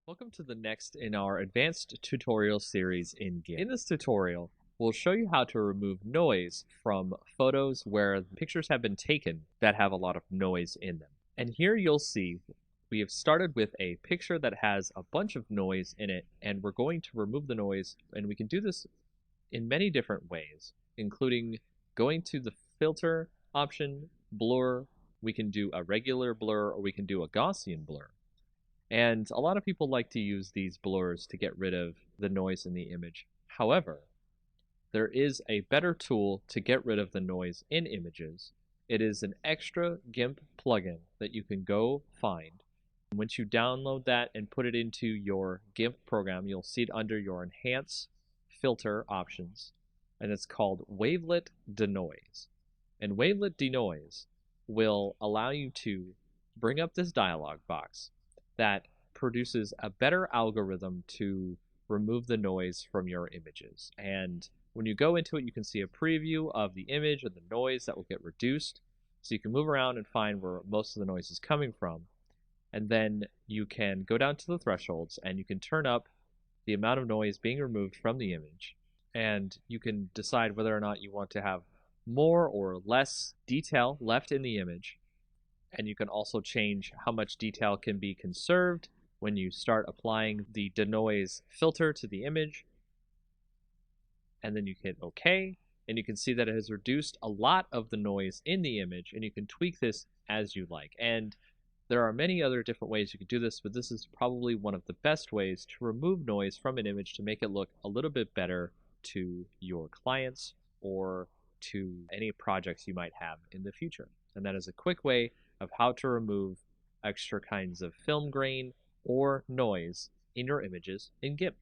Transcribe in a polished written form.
Welcome to the next in our advanced tutorial series in GIMP. In this tutorial, we'll show you how to remove noise from photos where pictures have been taken that have a lot of noise in them. And here you'll see we have started with a picture that has a bunch of noise in it, and we're going to remove the noise, and we can do this in many different ways, including going to the filter option, blur, we can do a regular blur, or we can do a Gaussian blur. And a lot of people like to use these blurs to get rid of the noise in the image. However, there is a better tool to get rid of the noise in images. It is an extra GIMP plugin that you can go find. Once you download that and put it into your GIMP program, you'll see it under your Enhance Filter options, and it's called Wavelet Denoise. And Wavelet Denoise will allow you to bring up this dialog box that produces a better algorithm to remove the noise from your images. And when you go into it, you can see a preview of the image and the noise that will get reduced. So you can move around and find where most of the noise is coming from. And then you can go down to the thresholds and you can turn up the amount of noise being removed from the image. And you can decide whether or not you want to have more or less detail left in the image. And you can also change how much detail can be conserved when you start applying the denoise filter to the image. And then you hit OK, and you can see that it has reduced a lot of the noise in the image, and you can tweak this as you like. And there are many other different ways you can do this, but this is probably one of the best ways to remove noise from an image to make it look a little bit better to your clients or to any projects you might have in the future. And that is a quick way of how to remove extra kinds of film grain or noise in your images in GIMP.